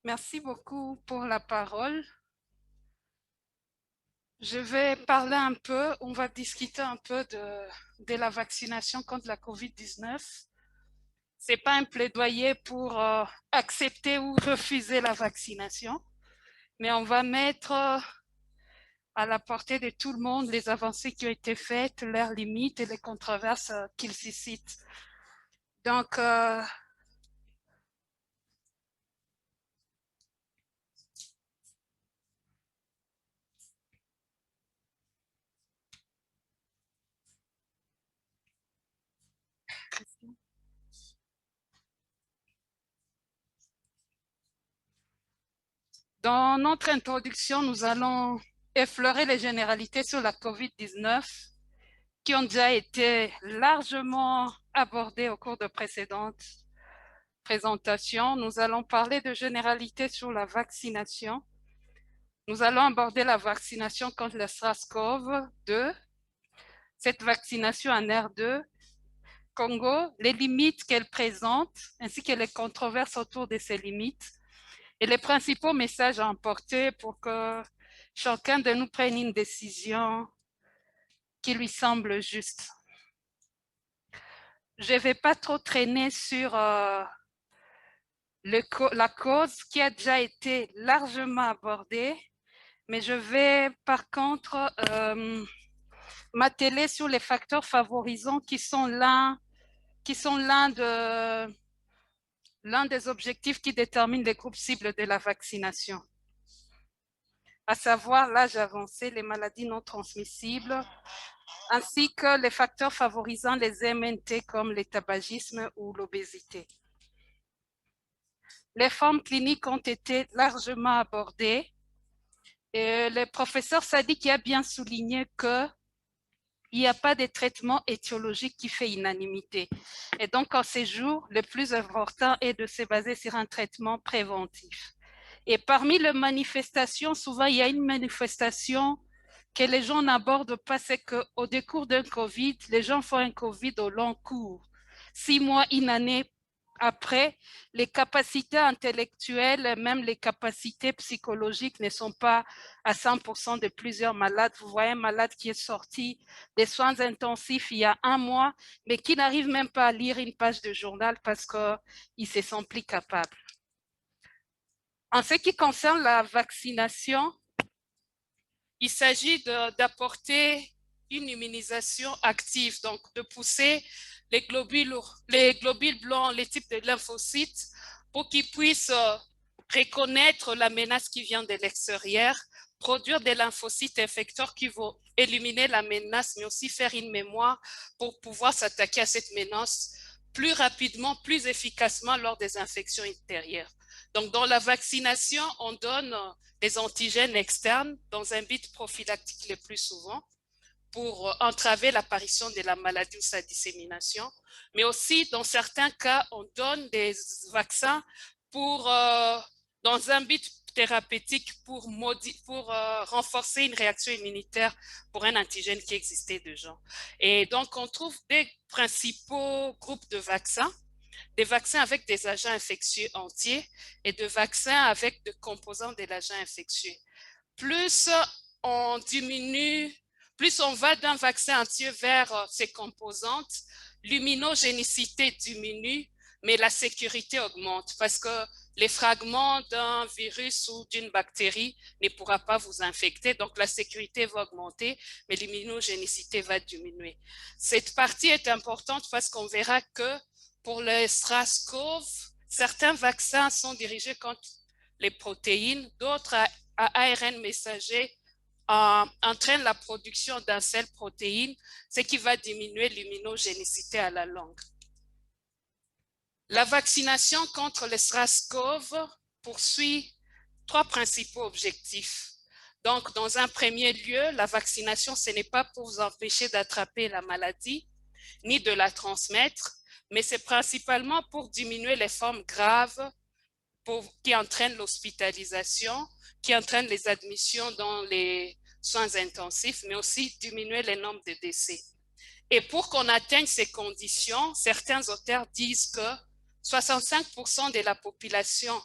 Merci beaucoup pour la parole. Je vais parler un peu, on va discuter un peu de la vaccination contre la COVID-19. Ce n'est pas un plaidoyer pour accepter ou refuser la vaccination, mais on va mettre à la portée de tout le monde les avancées qui ont été faites, leurs limites et les controverses qu'ils suscitent. Donc, dans notre introduction, nous allons effleurer les généralités sur la COVID-19 qui ont déjà été largement abordées au cours de précédentes présentations. Nous allons parler de généralités sur la vaccination. Nous allons aborder la vaccination contre le SARS-CoV-2, cette vaccination en R2, Congo, les limites qu'elle présente, ainsi que les controverses autour de ces limites, et les principaux messages à emporter pour que chacun de nous prenne une décision qui lui semble juste. Je ne vais pas trop traîner sur la cause qui a déjà été largement abordée, mais je vais par contre m'atteler sur les facteurs favorisants qui sont l'un des objectifs qui déterminent les groupes cibles de la vaccination, à savoir l'âge avancé, les maladies non transmissibles, ainsi que les facteurs favorisant les MNT comme le tabagisme ou l'obésité. Les formes cliniques ont été largement abordées et le professeur Sadiq a bien souligné qu'il n'y a pas de traitement étiologique qui fait unanimité. Et donc, en ces jours, le plus important est de se baser sur un traitement préventif. Et parmi les manifestations, souvent, il y a une manifestation que les gens n'abordent pas, c'est qu'au décours d'un COVID, les gens font un COVID au long cours. 6 mois, une année après, les capacités intellectuelles, même les capacités psychologiques ne sont pas à 100% de plusieurs malades. Vous voyez un malade qui est sorti des soins intensifs il y a 1 mois, mais qui n'arrive même pas à lire une page de journal parce qu'il se sent plus capable. En ce qui concerne la vaccination, il s'agit d'apporter une immunisation active, donc de pousser les globules blancs, les types de lymphocytes, pour qu'ils puissent reconnaître la menace qui vient de l'extérieur, produire des lymphocytes effecteurs qui vont éliminer la menace, mais aussi faire une mémoire pour pouvoir s'attaquer à cette menace plus rapidement, plus efficacement lors des infections ultérieures. Donc, dans la vaccination, on donne des antigènes externes dans un but prophylactique le plus souvent pour entraver l'apparition de la maladie ou sa dissémination. Mais aussi, dans certains cas, on donne des vaccins dans un but thérapeutique pour renforcer une réaction immunitaire pour un antigène qui existait déjà. Et donc, on trouve des principaux groupes de vaccins, des vaccins avec des agents infectieux entiers et de vaccins avec des composants de l'agent infectieux. Plus on diminue, plus on va d'un vaccin entier vers ses composantes, l'immunogénicité diminue, mais la sécurité augmente parce que les fragments d'un virus ou d'une bactérie ne pourra pas vous infecter, donc la sécurité va augmenter, mais l'immunogénicité va diminuer. Cette partie est importante parce qu'on verra que pour le SARS-CoV, certains vaccins sont dirigés contre les protéines, d'autres à ARN messager entraînent la production d'un seul protéine, ce qui va diminuer l'immunogénicité à la longue. La vaccination contre le SARS-CoV poursuit 3 principaux objectifs. Donc, dans un premier lieu, la vaccination, ce n'est pas pour vous empêcher d'attraper la maladie, ni de la transmettre, mais c'est principalement pour diminuer les formes graves qui entraînent l'hospitalisation, qui entraînent les admissions dans les soins intensifs, mais aussi diminuer le nombre de décès. Et pour qu'on atteigne ces conditions, certains auteurs disent que 65% de la population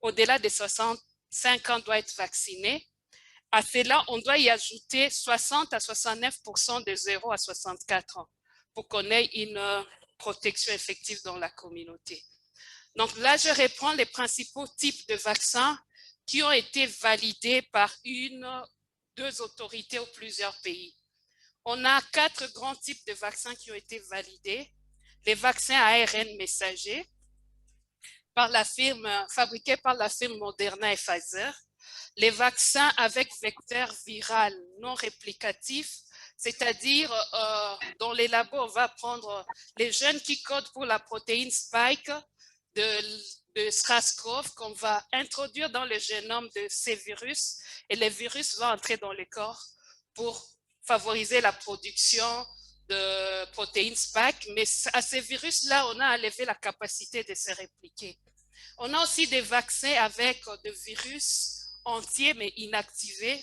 au-delà de 65 ans doit être vacciné. À cela, on doit y ajouter 60 à 69% de 0 à 64 ans pour qu'on ait une protection effective dans la communauté. Donc là, je reprends les principaux types de vaccins qui ont été validés par une, deux autorités ou plusieurs pays. On a 4 grands types de vaccins qui ont été validés. Les vaccins à ARN messager, fabriqués par la firme Moderna et Pfizer. Les vaccins avec vecteur viral non réplicatif, c'est-à-dire dans les labos, on va prendre les gènes qui codent pour la protéine spike de SARS-CoV qu'on va introduire dans le génome de ces virus et les virus vont entrer dans le corps pour favoriser la production de protéines spike, mais à ces virus-là, on a enlevé la capacité de se répliquer. On a aussi des vaccins avec des virus entiers mais inactivés.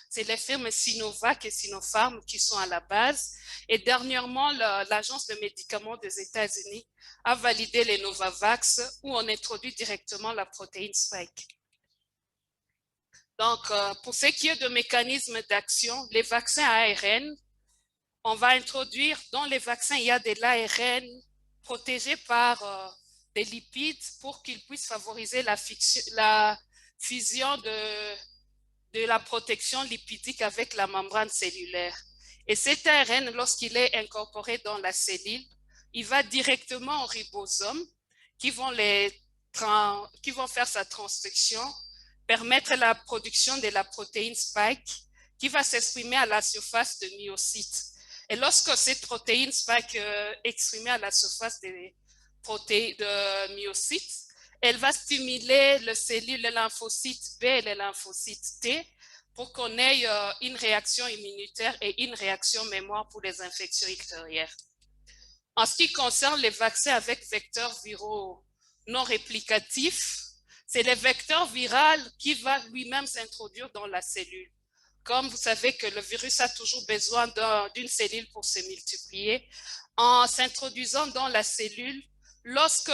C'est les firmes Sinovac et Sinopharm qui sont à la base. Et dernièrement, l'Agence de médicaments des États-Unis a validé les Novavax où on introduit directement la protéine spike. Donc, pour ce qui est de mécanismes d'action, les vaccins à ARN, on va introduire, dans les vaccins, il y a de l'ARN protégé par des lipides pour qu'ils puissent favoriser la fusion de la protection lipidique avec la membrane cellulaire. Et cet ARN, lorsqu'il est incorporé dans la cellule, il va directement au ribosome qui vont faire sa transcription, permettre la production de la protéine spike qui va s'exprimer à la surface de myocytes. Et lorsque cette protéine spike est exprimée à la surface de myocytes, elle va stimuler les cellules, les lymphocytes B et les lymphocytes T pour qu'on ait une réaction immunitaire et une réaction mémoire pour les infections ultérieures. En ce qui concerne les vaccins avec vecteurs viraux non réplicatifs, c'est le vecteur viral qui va lui-même s'introduire dans la cellule. Comme vous savez que le virus a toujours besoin d'une cellule pour se multiplier, en s'introduisant dans la cellule, lorsque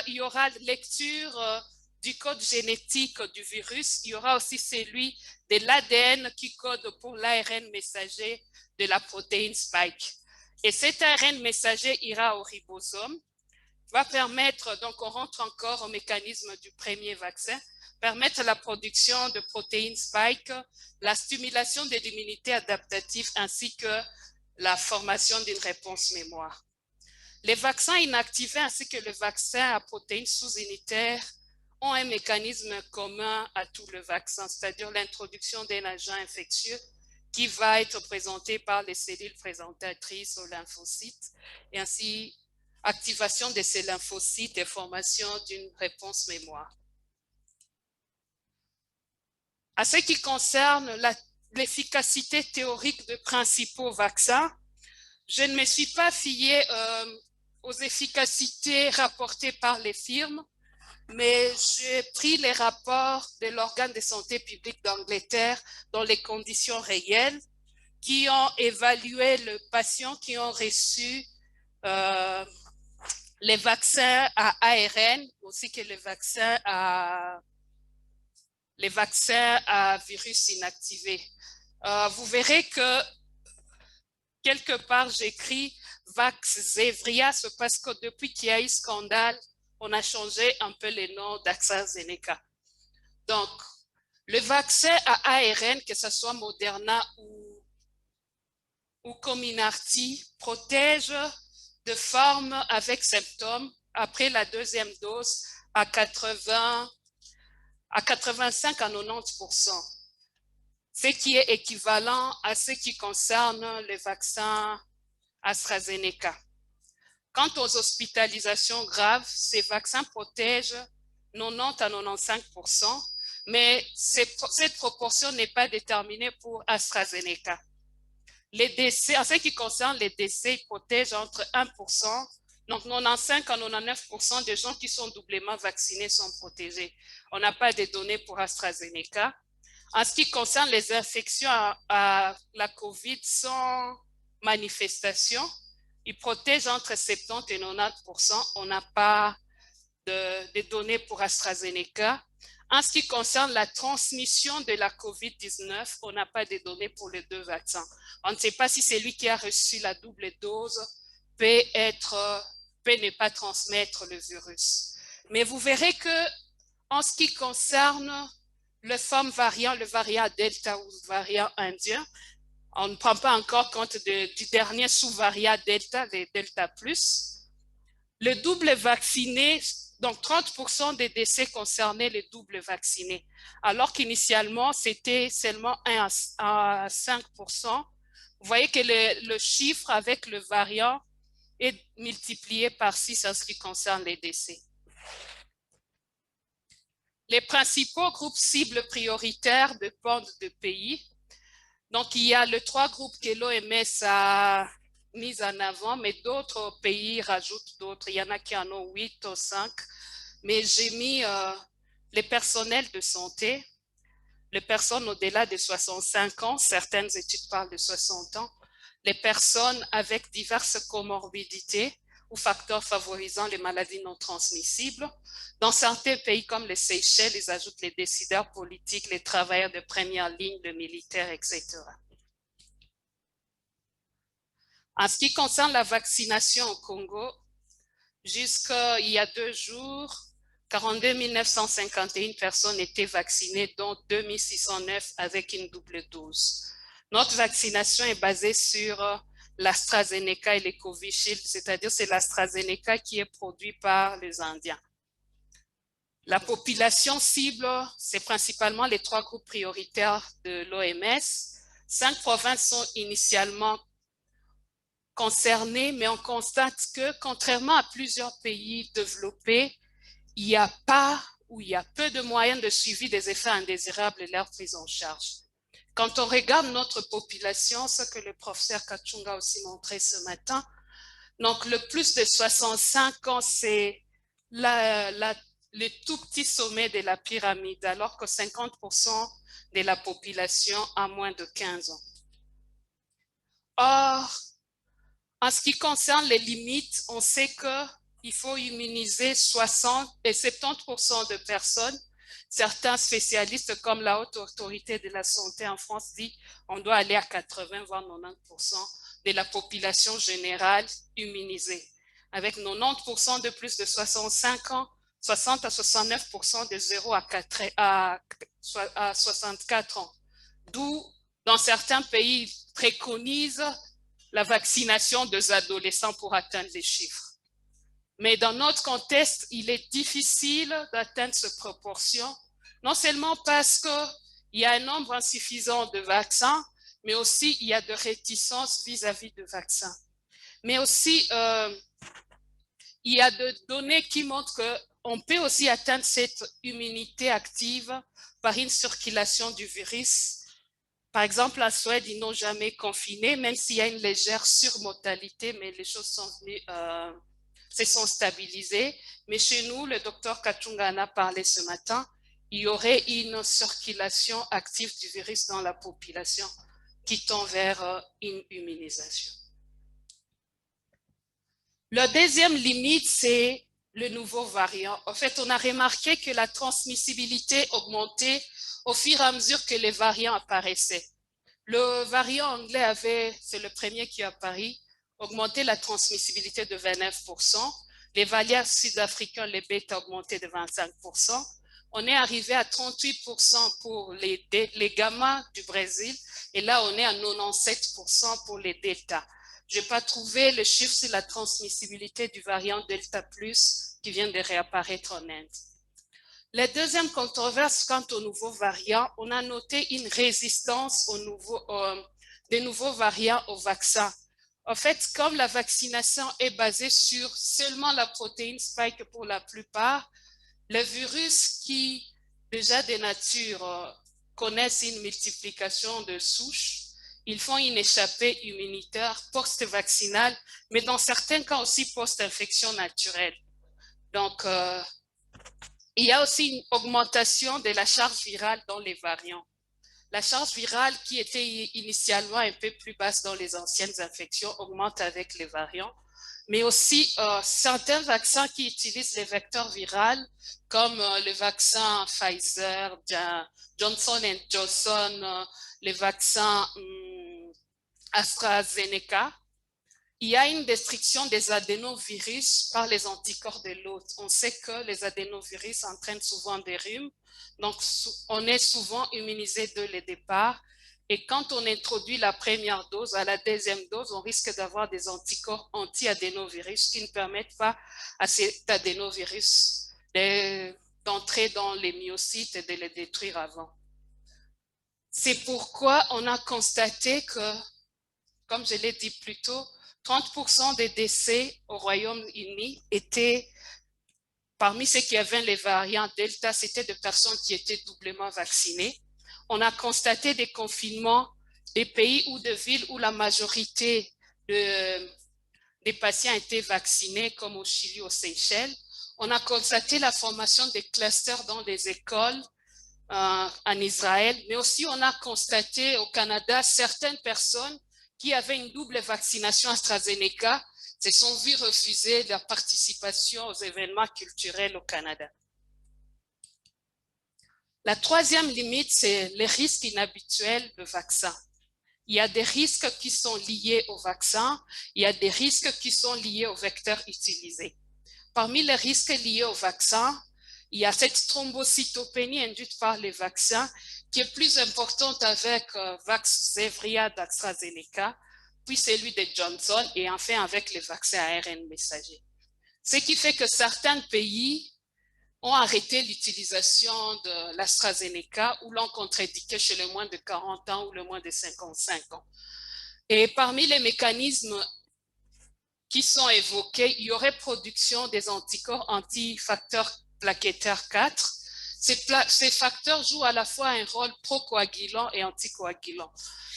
il y aura lecture du code génétique du virus, il y aura aussi celui de l'ADN qui code pour l'ARN messager de la protéine spike. Et cet ARN messager ira au ribosome, va permettre, donc on rentre encore au mécanisme du premier vaccin, permettre la production de protéines spike, la stimulation de l'immunité adaptative ainsi que la formation d'une réponse mémoire. Les vaccins inactivés ainsi que le vaccin à protéines sous-unitaires ont un mécanisme commun à tout le vaccin, c'est-à-dire l'introduction d'un agent infectieux qui va être présenté par les cellules présentatrices aux lymphocytes et ainsi activation de ces lymphocytes et formation d'une réponse mémoire. À ce qui concerne l'efficacité théorique de principaux vaccins, je ne me suis pas fiée aux efficacités rapportées par les firmes, mais j'ai pris les rapports de l'organe de santé publique d'Angleterre dans les conditions réelles qui ont évalué les patients qui ont reçu les vaccins à ARN, ainsi que les vaccins à virus inactivés. Vous verrez que quelque part j'écris Vaxzevria, c'est parce que depuis qu'il y a eu scandale, on a changé un peu les noms d'AstraZeneca. Donc, le vaccin à ARN, que ce soit Moderna ou Comirnaty, protège de forme avec symptômes après la deuxième dose à 85 à 90%, ce qui est équivalent à ce qui concerne le vaccin AstraZeneca. Quant aux hospitalisations graves, ces vaccins protègent 90 à 95%, mais cette proportion n'est pas déterminée pour AstraZeneca. Les décès, en ce qui concerne les décès, ils protègent entre 1%, donc 95 à 99% des gens qui sont doublement vaccinés sont protégés. On n'a pas de données pour AstraZeneca. En ce qui concerne les infections à la COVID sans manifestation, ils protègent entre 70 et 90%. On n'a pas des données pour AstraZeneca. En ce qui concerne la transmission de la COVID-19, on n'a pas de données pour les deux vaccins. On ne sait pas si celui qui a reçu la double dose peut ne pas transmettre le virus. Mais vous verrez que en ce qui concerne le fameux variant, le variant Delta ou le variant indien, on ne prend pas encore compte du dernier sous-variant Delta, les Delta+. Le double vacciné, donc 30% des décès concernaient les doubles vaccinés, alors qu'initialement, c'était seulement 1 à 5%. Vous voyez que le chiffre avec le variant est multiplié par 6 en ce qui concerne les décès. Les principaux groupes cibles prioritaires dépendent de pays. Donc, il y a les 3 groupes que l'OMS a mis en avant, mais d'autres pays rajoutent d'autres. Il y en a qui en ont 8 ou 5. Mais j'ai mis les personnels de santé, les personnes au-delà de 65 ans, certaines études parlent de 60 ans, les personnes avec diverses comorbidités ou facteurs favorisant les maladies non transmissibles. Dans certains pays comme les Seychelles, ils ajoutent les décideurs politiques, les travailleurs de première ligne, les militaires, etc. En ce qui concerne la vaccination au Congo, jusqu'il y a 2 jours, 42 951 personnes étaient vaccinées, dont 2 609 avec une double dose. Notre vaccination est basée sur l'AstraZeneca et les Covishield, c'est-à-dire c'est l'AstraZeneca qui est produit par les Indiens. La population cible, c'est principalement les 3 groupes prioritaires de l'OMS. 5 provinces sont initialement concernées, mais on constate que, contrairement à plusieurs pays développés, il n'y a pas ou il y a peu de moyens de suivi des effets indésirables et leur prise en charge. Quand on regarde notre population, ce que le professeur Kachunga a aussi montré ce matin, donc le plus de 65 ans, c'est le tout petit sommet de la pyramide, alors que 50% de la population a moins de 15 ans. Or, en ce qui concerne les limites, on sait qu'il faut immuniser 60 et 70% de personnes. Certains spécialistes, comme la Haute Autorité de la Santé en France, disent qu'on doit aller à 80 voire 90% de la population générale immunisée. Avec 90% de plus de 65 ans, 60 à 69% de 0 à 64 ans. D'où, dans certains pays, préconisent la vaccination des adolescents pour atteindre les chiffres. Mais dans notre contexte, il est difficile d'atteindre cette proportion, non seulement parce qu'il y a un nombre insuffisant de vaccins, mais aussi il y a de réticences vis-à-vis de vaccins. Mais aussi, il y a des données qui montrent qu'on peut aussi atteindre cette immunité active par une circulation du virus. Par exemple, en Suède, ils n'ont jamais confiné, même s'il y a une légère surmortalité, mais les choses sont venues, se sont stabilisées. Mais chez nous, le docteur Kachunga en a parlé ce matin, il y aurait une circulation active du virus dans la population qui tend vers une immunisation. La deuxième limite, c'est le nouveau variant. En fait, on a remarqué que la transmissibilité augmentait au fur et à mesure que les variants apparaissaient. Le variant anglais c'est le premier qui est apparu, augmenté la transmissibilité de 29%. Les variants sud-africains, les bêta, augmenté de 25%. On est arrivé à 38% pour les gamma du Brésil, et là, on est à 97% pour les delta. Je n'ai pas trouvé le chiffre sur la transmissibilité du variant Delta Plus qui vient de réapparaître en Inde. La deuxième controverse quant aux nouveaux variants, on a noté une résistance des nouveaux variants au vaccin. En fait, comme la vaccination est basée sur seulement la protéine spike pour la plupart, les virus qui, déjà de nature, connaissent une multiplication de souches, ils font une échappée immunitaire post-vaccinale, mais dans certains cas aussi post-infection naturelle. Donc, il y a aussi une augmentation de la charge virale dans les variants. La charge virale, qui était initialement un peu plus basse dans les anciennes infections, augmente avec les variants. mais aussi certains vaccins qui utilisent les vecteurs viraux, comme le vaccin Pfizer, Johnson Johnson, les vaccins AstraZeneca. Il y a une destruction des adénovirus par les anticorps de l'hôte. On sait que les adénovirus entraînent souvent des rhumes, donc on est souvent immunisé dès le départ. Et quand on introduit la première dose, à la deuxième dose, on risque d'avoir des anticorps anti-adénovirus qui ne permettent pas à cet adénovirus d'entrer dans les myocytes et de les détruire avant. C'est pourquoi on a constaté que, comme je l'ai dit plus tôt, 30% des décès au Royaume-Uni étaient, parmi ceux qui avaient les variants Delta, c'était de personnes qui étaient doublement vaccinées. On a constaté des confinements des pays ou de villes où la majorité des patients étaient vaccinés, comme au Chili, aux Seychelles. On a constaté la formation des clusters dans les écoles en Israël, mais aussi on a constaté au Canada certaines personnes qui avaient une double vaccination AstraZeneca se sont vues refuser la participation aux événements culturels au Canada. La troisième limite, c'est les risques inhabituels de vaccin. Il y a des risques qui sont liés au vaccin, il y a des risques qui sont liés au vecteur utilisé. Parmi les risques liés au vaccin, il y a cette thrombocytopénie induite par les vaccins qui est plus importante avec Vaxzevria d'AstraZeneca, puis celui de Johnson et enfin avec les vaccins ARN messagers. Ce qui fait que certains pays ont arrêté l'utilisation de l'AstraZeneca ou l'ont contre-indiqué chez le moins de 40 ans ou le moins de 55 ans. Et parmi les mécanismes qui sont évoqués, il y aurait production des anticorps anti-facteurs plaquettaires 4. Ces facteurs jouent à la fois un rôle procoagulant et anticoagulant.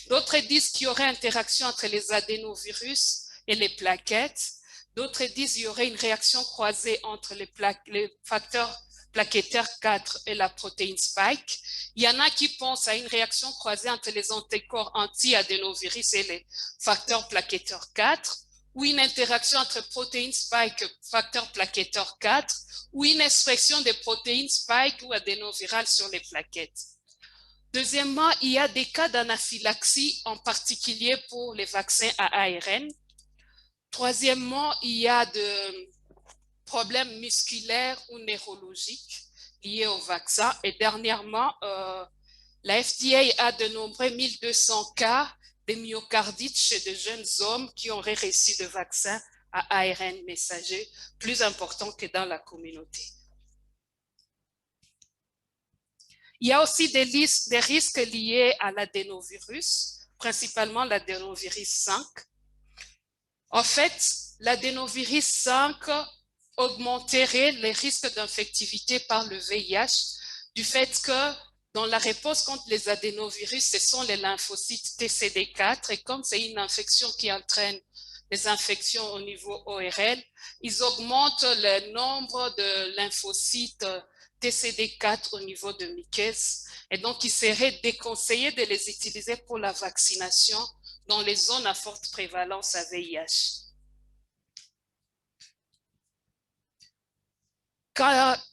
D'autres disent qu'il y aurait interaction entre les adénovirus et les plaquettes. D'autres disent qu'il y aurait une réaction croisée entre les facteurs plaquettaires 4 et la protéine spike. Il y en a qui pensent à une réaction croisée entre les anticorps anti-adénovirus et les facteurs plaquettaires 4, ou une interaction entre protéines spike facteur plaquetteur 4, ou une expression des protéines spike ou adénovirales sur les plaquettes. Deuxièmement, il y a des cas d'anaphylaxie, en particulier pour les vaccins à ARN. Troisièmement, il y a des problèmes musculaires ou neurologiques liés au vaccin. Et dernièrement, la FDA a dénombré 1200 cas de myocardite chez de jeunes hommes qui auraient reçu de vaccins à ARN messager, plus important que dans la communauté. Il y a aussi des risques liés à l'adénovirus, principalement l'adénovirus 5. En fait, l'adénovirus 5 augmenterait les risques d'infectivité par le VIH du fait que dans la réponse contre les adénovirus, ce sont les lymphocytes TCD4 et comme c'est une infection qui entraîne des infections au niveau ORL, ils augmentent le nombre de lymphocytes TCD4 au niveau de muqueuses et donc il serait déconseillé de les utiliser pour la vaccination dans les zones à forte prévalence à VIH.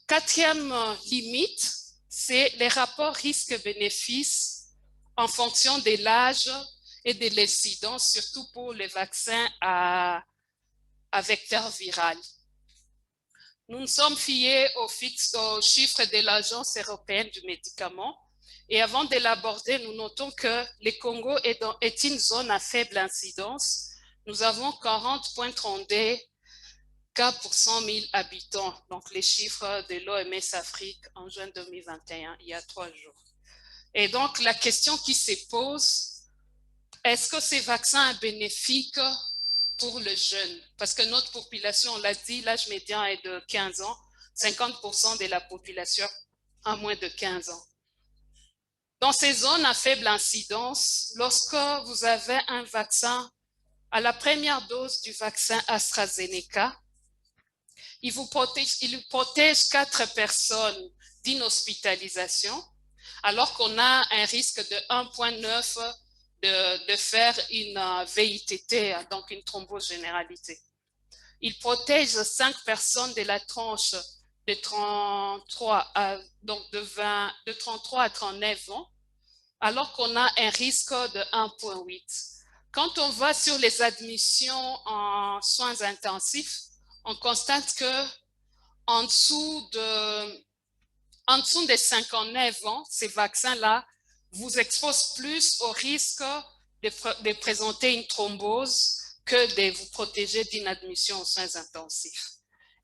Quatrième limite, c'est les rapports risques-bénéfices en fonction de l'âge et de l'incidence, surtout pour les vaccins à vecteur viral. Nous nous sommes fiés aux chiffres de l'Agence européenne du médicament et avant de l'aborder, nous notons que le Congo est une zone à faible incidence. Nous avons 40,32 cas pour 100 000 habitants, donc les chiffres de l'OMS Afrique en juin 2021, il y a 3 jours. Et donc, la question qui se pose, est-ce que ces vaccins sont bénéfiques pour le jeune? Parce que notre population, on l'a dit, l'âge médian est de 15 ans, 50% de la population a moins de 15 ans. Dans ces zones à faible incidence, lorsque vous avez un vaccin, à la première dose du vaccin AstraZeneca, il protège 4 personnes d'une hospitalisation, alors qu'on a un risque de 1,9 de faire une VITT, donc une thrombose généralisée. Il protège 5 personnes de la tranche de 33 à, donc de 33 à 39 ans, alors qu'on a un risque de 1,8. Quand on va sur les admissions en soins intensifs, on constate que en dessous de 59 ans, ces vaccins-là vous exposent plus au risque de présenter une thrombose que de vous protéger d'une admission aux soins intensifs.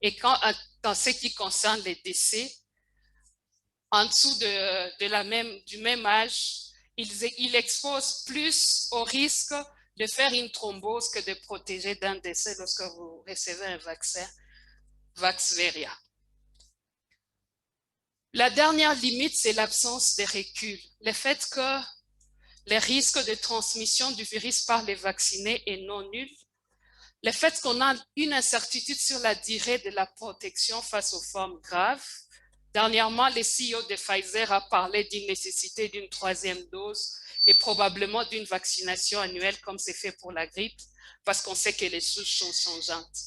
Et dans ce qui concerne les décès, en dessous du même âge, il expose plus au risque de faire une thrombose que de protéger d'un décès lorsque vous recevez un vaccin Vaxzevria. La dernière limite, c'est l'absence de recul. Le fait que les risques de transmission du virus par les vaccinés est non nul. Le fait qu'on a une incertitude sur la durée de la protection face aux formes graves. Dernièrement, le CEO de Pfizer a parlé d'une nécessité d'une 3e dose et probablement d'une vaccination annuelle comme c'est fait pour la grippe, parce qu'on sait que les souches sont changeantes.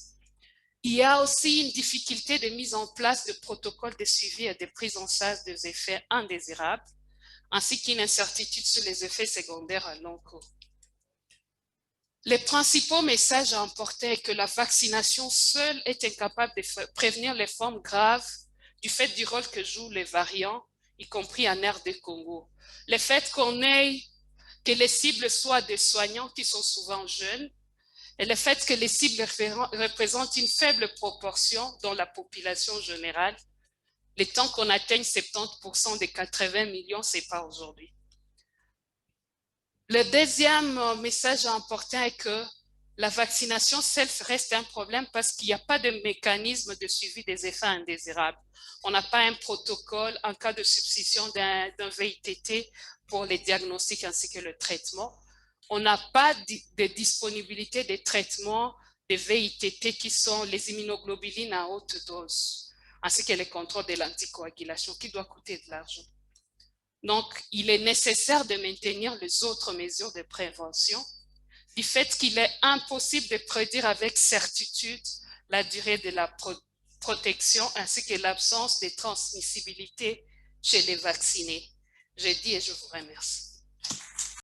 Il y a aussi une difficulté de mise en place de protocoles de suivi et de prise en charge des effets indésirables, ainsi qu'une incertitude sur les effets secondaires à long cours. Les principaux messages à emporter est que la vaccination seule est incapable de prévenir les formes graves du fait du rôle que jouent les variants, y compris en RD Congo. Le fait que les cibles soient des soignants qui sont souvent jeunes, et le fait que les cibles représentent une faible proportion dans la population générale, le temps qu'on atteigne 70% des 80 millions, ce n'est pas aujourd'hui. Le deuxième message à emporter est que la vaccination seule reste un problème parce qu'il n'y a pas de mécanisme de suivi des effets indésirables. On n'a pas un protocole en cas de substitution d'un VITT pour les diagnostics ainsi que le traitement. On n'a pas de disponibilité des traitements des VITT qui sont les immunoglobulines à haute dose, ainsi que le contrôle de l'anticoagulation qui doit coûter de l'argent. Donc, il est nécessaire de maintenir les autres mesures de prévention du fait qu'il est impossible de prédire avec certitude la durée de la protection ainsi que l'absence de transmissibilité chez les vaccinés. J'ai dit et je vous remercie.